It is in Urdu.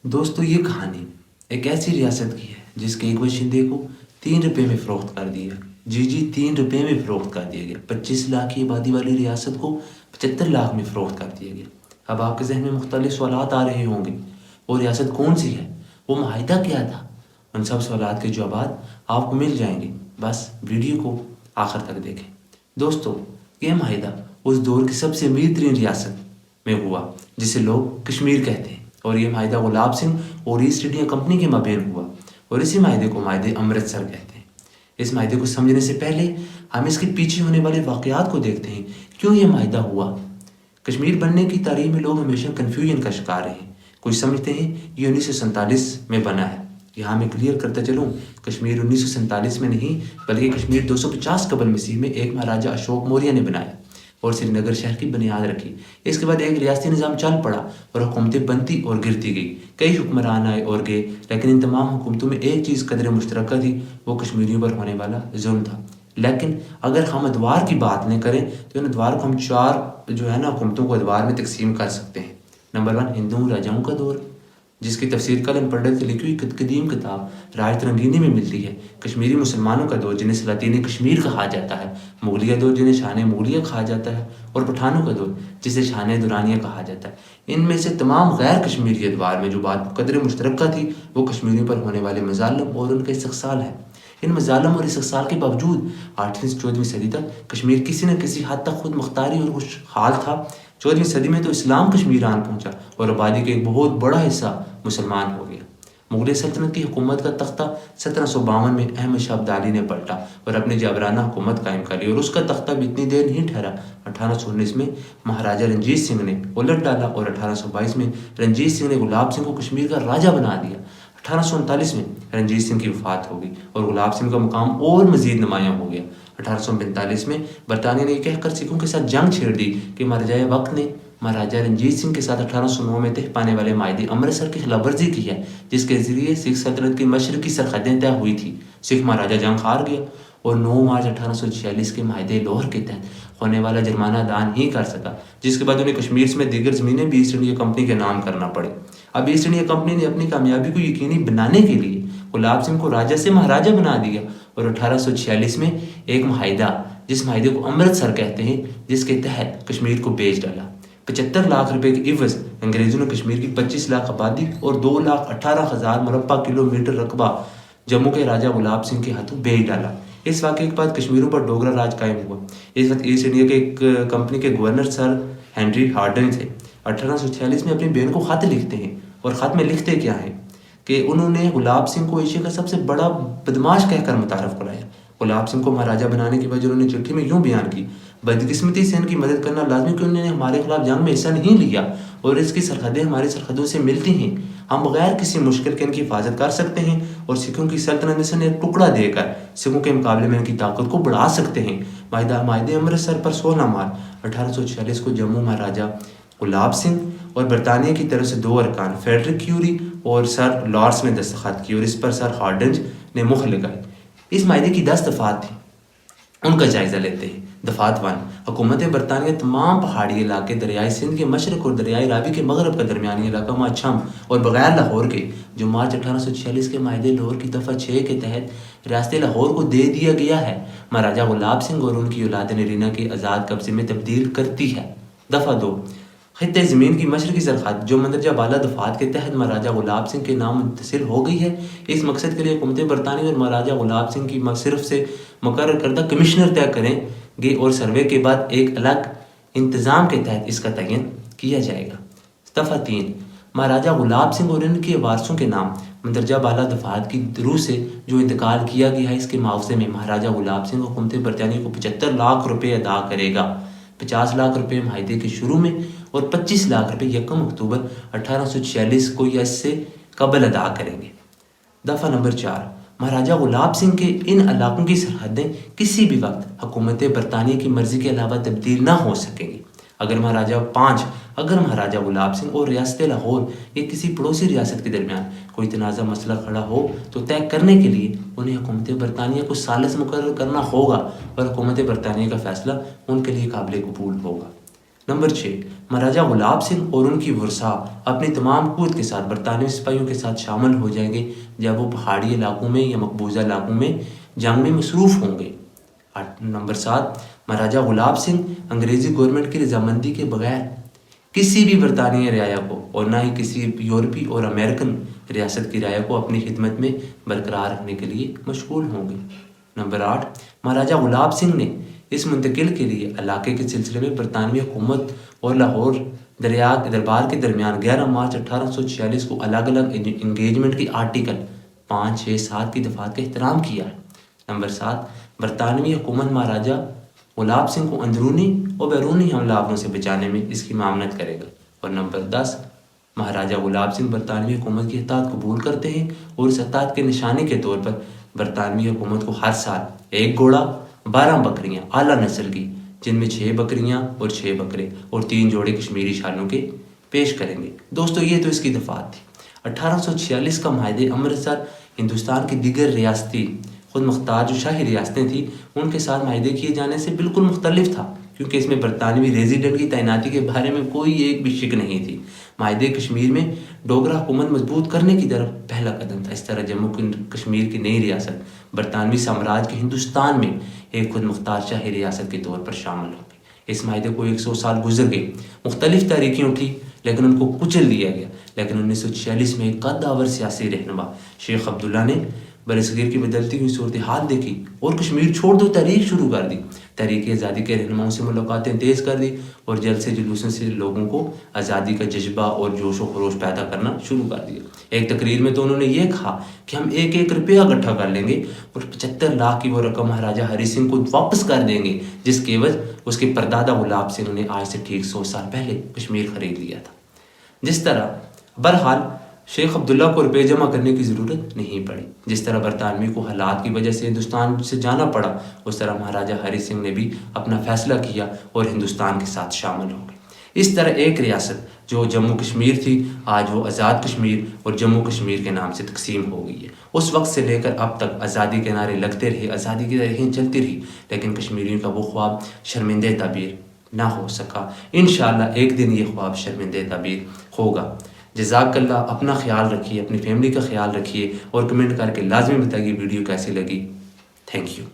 دوستو یہ کہانی ایک ایسی ریاست کی ہے جس کے ایک باشندے کو 3 روپے میں فروخت کر دیا۔ جی 3 روپے میں فروخت کر دیا گیا۔ 25 لاکھ کی آبادی والی ریاست کو 75 لاکھ میں فروخت کر دیا گیا۔ اب آپ کے ذہن میں مختلف سوالات آ رہے ہوں گے، وہ ریاست کون سی ہے، وہ معاہدہ کیا تھا؟ ان سب سوالات کے جوابات آپ کو مل جائیں گے، بس ویڈیو کو آخر تک دیکھیں۔ دوستو یہ معاہدہ اس دور کی سب سے امیر ترین ریاست میں ہوا جسے لوگ کشمیر کہتے ہیں، اور یہ معاہدہ گلاب سنگھ اور ایسٹ انڈیا کمپنی کے مابین ہوا، اور اسی معاہدے کو معاہدے امرتسر کہتے ہیں۔ اس معاہدے کو سمجھنے سے پہلے ہم اس کے پیچھے ہونے والے واقعات کو دیکھتے ہیں، کیوں یہ معاہدہ ہوا۔ کشمیر بننے کی تاریخ میں لوگ ہمیشہ کنفیوژن کا شکار رہے ہیں۔ کچھ سمجھتے ہیں یہ 1947 میں بنا ہے۔ یہاں میں کلیئر کرتا چلوں، کشمیر 1947 میں نہیں بلکہ کشمیر 250 قبل مسیح میں ایک مہاراجہ اشوک موریہ نے بنایا اور سری نگر شہر کی بنیاد رکھی۔ اس کے بعد ایک ریاستی نظام چل پڑا اور حکومتیں بنتی اور گرتی گئی، کئی حکمران آئے اور گئے، لیکن ان تمام حکومتوں میں ایک چیز قدر مشترکہ تھی، وہ کشمیریوں پر ہونے والا ظلم تھا۔ لیکن اگر ہم ادوار کی بات نہیں کریں تو ان ادوار کو ہم 4 حکومتوں کو ادوار میں تقسیم کر سکتے ہیں۔ نمبر 1 ہندو راجاؤں کا دور، جس کی تفسیر کلن پنڈت کی لکھی ہوئی قدیم کتاب راج ترنگینی میں ملتی ہے۔ کشمیری مسلمانوں کا دور جنہیں سلاطین کشمیر کہا جاتا ہے، مغلیہ دور جنہیں شان مغلیہ کہا جاتا ہے، اور پٹھانوں کا دور جسے شان دورانیہ کہا جاتا ہے۔ ان میں سے تمام غیر کشمیری ادوار میں جو بات قدر مشترکہ تھی وہ کشمیریوں پر ہونے والے مظالم اور ان کے استحصال ہے۔ ان مظالم اور استحصال کے باوجود 8ویں سے 14ویں صدی تک کشمیر کسی نہ کسی حد تک خود مختاری اور خوشحال تھا۔ 14ویں صدی میں تو اسلام کشمیر آن پہنچا اور آبادی کا ایک بہت بڑا حصہ مسلمان ہو گیا۔ مغلیہ سلطنت کی حکومت کا تختہ 1752 میں احمد شاہ ابدالی نے پلٹا اور اپنی جابرانہ حکومت قائم کر لی، اور اس کا تختہ بھی اتنی دیر نہیں ٹھہرا۔ 1819 میں مہاراجہ رنجیت سنگھ نے الٹ ڈالا اور 1822 میں رنجیت سنگھ نے گلاب سنگھ کو کشمیر کا راجہ بنا دیا۔ 1839 میں رنجیت سنگھ کی وفات ہو گئی اور گلاب سنگھ کا مقام اور مزید نمایاں ہو گیا۔ 1845 میں برطانیہ نے یہ کہہ کر سکھوں کے ساتھ جنگ چھیڑ دی کہ مہاراجہ وقت نے مہاراجہ رنجیت سنگھ کے ساتھ 1809 میں طے پانے والے معاہدے امرتسر کی خلاف ورزی کی ہے، جس کے ذریعے سکھ سلطنت کی مشرقی سرحدیں طے ہوئی تھی۔ سکھ مہاراجہ جنگ ہار گیا اور 9 مارچ 1846 کے معاہدے لاہور کے تحت ہونے والا جرمانہ ادا نہیں کر سکا، جس کے بعد انہیں کشمیر سمیت دیگر زمینیں بھی ایسٹ انڈیا کمپنی کے نام کرنا پڑے۔ اب ایسٹ انڈیا کمپنی نے اپنی کامیابی کو یقینی بنانے کے لیے گلاب سنگھ کو راجہ سے مہاراجہ بنا دیا اور 1846 میں ایک معاہدہ، جس معاہدے کو امرتسر کہتے ہیں، جس کے تحت کشمیر کو بیچ ڈالا۔ 75 لاکھ روپے کے عوض انگریزوں نے کشمیر کی 25 لاکھ آبادی اور 2,18,000 مربع کلومیٹر رقبہ جموں کے راجہ گلاب سنگھ کے ہاتھوں بیچ ڈالا۔ اس واقعے کے بعد کشمیروں پر ڈوگرا راج قائم ہوا۔ اس وقت ایسٹ انڈیا کے ایک کمپنی کے گورنر سر ہنری ہارڈن تھے۔ 1846 میں اپنی بہن کو خط لکھتے ہیں، اور خط میں لکھتے کیا ہیں کہ انہوں نے گلاب سنگھ کو ایشیا کا سب سے بڑا بدماش کہہ کر متعارف کرایا۔ گلاب سنگھ کو مہاراجہ بنانے کے بعد انہوں نے چٹھی میں یوں بیان کی: بدقسمتی سے ان کی مدد کرنا لازمی کہ انہوں نے ہمارے خلاف جنگ میں حصہ نہیں لیا اور اس کی سرحدیں ہماری سرحدوں سے ملتی ہیں۔ ہم بغیر کسی مشکل کے ان کی حفاظت کر سکتے ہیں اور سکھوں کی سلطنت میں سے ایک ٹکڑا دے کر سکھوں کے مقابلے میں ان کی طاقت کو بڑھا سکتے ہیں۔ معاہدے امرتسر پر 16 مارچ 1846 کو جموں مہاراجہ گلاب سنگھ اور برطانیہ کی طرف سے 2 ارکان فریڈرک کیوری اور سر لارس نے دستخط کی اور اس پر سر ہارڈنج نے مہر لگائی۔ اس معاہدے کی 10 دفعات تھیں، ان کا جائزہ لیتے ہیں۔ دفعات 1: حکومت برطانیہ تمام پہاڑی علاقے دریائے سندھ کے مشرق اور دریائے راوی کے مغرب کا درمیانی علاقہ ماچھم اور بغیر لاہور کے، جو مارچ 1846 کے معاہدے لاہور کی دفعہ 6 کے تحت ریاست لاہور کو دے دیا گیا ہے، مہاراجہ گلاب سنگھ اور ان کی اولاد نرینہ کے آزاد قبضے میں تبدیل کرتی ہے۔ دفعہ 2: خطۂ زمین کی مشرقی سرحد جو مندرجہ بالا دفعات کے تحت مہاراجہ گلاب سنگھ کے نام منتقل ہو گئی ہے۔ اس مقصد کے لیے حکومت برطانیہ اور مہاراجہ گلاب سنگھ کی صرف سے مقرر کردہ کمشنر طے کریں گے اور سروے کے بعد ایک الگ انتظام کے تحت اس کا تعین کیا جائے گا۔ دفعہ 3: مہاراجہ گلاب سنگھ اور ان کے وارثوں کے نام مندرجہ بالا دفعات کی روح سے جو انتقال کیا گیا ہے، اس کے معاوضے میں مہاراجہ گلاب سنگھ حکومت برطانیہ کو 75 لاکھ روپے ادا کرے گا۔ 50 لاکھ روپے معاہدے کے شروع میں اور 25 لاکھ روپے 1 اکتوبر 1846 کو یا اس سے قبل ادا کریں گے۔ دفعہ نمبر 4: مہاراجہ گلاب سنگھ کے ان علاقوں کی سرحدیں کسی بھی وقت حکومت برطانیہ کی مرضی کے علاوہ تبدیل نہ ہو سکیں گی۔ اگر مہاراجہ گلاب سنگھ اور ریاست لاہور یا کسی پڑوسی ریاست کے درمیان کوئی تنازع مسئلہ کھڑا ہو تو طے کرنے کے لیے انہیں حکومت برطانیہ کو ثالث مقرر کرنا ہوگا اور حکومت برطانیہ کا فیصلہ ان کے لیے قابل قبول ہوگا۔ نمبر 6، مہاراجہ غلاب سنگھ اور ان کی ورثاء اپنی تمام قوت کے ساتھ برطانوی سپاہیوں کے ساتھ شامل ہو جائیں گے جب وہ پہاڑی علاقوں میں یا مقبوضہ علاقوں میں جنگ میں مصروف ہوں گے۔ نمبر 7، مہاراجہ غلاب سنگھ انگریزی گورنمنٹ کی رضامندی کے بغیر کسی بھی برطانوی رعایا کو اور نہ ہی کسی یورپی اور امریکن ریاست کی رعایا کو اپنی خدمت میں برقرار رکھنے کے لیے مشغول ہوں گے۔ نمبر 8، مہاراجہ غلاب سنگھ نے اس منتقل کے لیے علاقے کے سلسلے میں برطانوی حکومت اور لاہور دربار کے درمیان 11 مارچ 1846 کو الگ الگ انگیجمنٹ کی آرٹیکل 5، 6، 7 کی دفعات کا احترام کیا ہے۔ نمبر 7، برطانوی حکومت مہاراجہ غلاب سنگھ کو اندرونی اور بیرونی حملہ آوروں سے بچانے میں اس کی معاونت کرے گا۔ اور نمبر 10، مہاراجہ غلاب سنگھ برطانوی حکومت کی اطاعت قبول کرتے ہیں اور اس اطاعت کے نشانے کے طور پر برطانوی حکومت کو ہر سال 1 گھوڑا، 12 بکریاں اعلیٰ نسل کی، جن میں 6 بکریاں اور 6 بکرے اور 3 جوڑے کشمیری شالوں کے پیش کریں گے۔ دوستو یہ تو اس کی دفعات تھی۔ 1846 کا معاہدہ امرتسر ہندوستان کی دیگر ریاستی خود مختار جو شاہی ریاستیں تھیں ان کے ساتھ معاہدے کیے جانے سے بالکل مختلف تھا، کیونکہ اس میں برطانوی ریزیڈنٹ کی تعیناتی کے بارے میں کوئی ایک بھی شک نہیں تھی۔ معاہدے کشمیر میں ڈوگرا حکومت مضبوط کرنے کی طرف پہلا قدم تھا۔ اس طرح جموں کشمیر کی نئی ریاست برطانوی سامراج کے ہندوستان میں ایک خود مختار شاہی ریاست کے طور پر شامل ہو گئی۔ اس معاہدے کو 100 سال گزر گئے، مختلف تاریخیں اٹھی لیکن ان کو کچل دیا گیا۔ لیکن 1946 میں ایک قدآور سیاسی رہنما شیخ عبداللہ نے برصغیر کی بدلتی ہوئی صورتحال دیکھی اور کشمیر چھوڑ دو تحریک شروع کر دی۔ تحریک آزادی کے رہنماؤں سے ملاقاتیں تیز کر دی اور جلد سے جلوسوں سے لوگوں کو آزادی کا جذبہ اور جوش و خروش پیدا کرنا شروع کر دیا۔ ایک تقریر میں تو انہوں نے یہ کہا کہ ہم 1 روپیہ اکٹھا کر لیں گے اور 75 لاکھ کی وہ رقم مہاراجہ ہری سنگھ کو واپس کر دیں گے جس کے عوض اس کے پردادا غلاب سنگھ نے آج سے ٹھیک 100 سال پہلے کشمیر خرید لیا تھا۔ جس طرح بہرحال شیخ عبداللہ کو روپے جمع کرنے کی ضرورت نہیں پڑی، جس طرح برطانوی کو حالات کی وجہ سے ہندوستان سے جانا پڑا، اس طرح مہاراجہ ہری سنگھ نے بھی اپنا فیصلہ کیا اور ہندوستان کے ساتھ شامل ہو گئے۔ اس طرح ایک ریاست جو جموں کشمیر تھی آج وہ آزاد کشمیر اور جموں کشمیر کے نام سے تقسیم ہو گئی ہے۔ اس وقت سے لے کر اب تک آزادی کے نعرے لگتے رہے، آزادی کی تاریخیں چلتی رہی، لیکن کشمیریوں کا وہ خواب شرمندہ تعبیر نہ ہو سکا۔ انشاءاللہ ایک دن یہ خواب شرمندہ تعبیر ہوگا۔ جزاک اللہ، اپنا خیال رکھیے، اپنی فیملی کا خیال رکھیے اور کمنٹ کر کے لازمی بتائیے ویڈیو کیسی لگی۔ Thank you.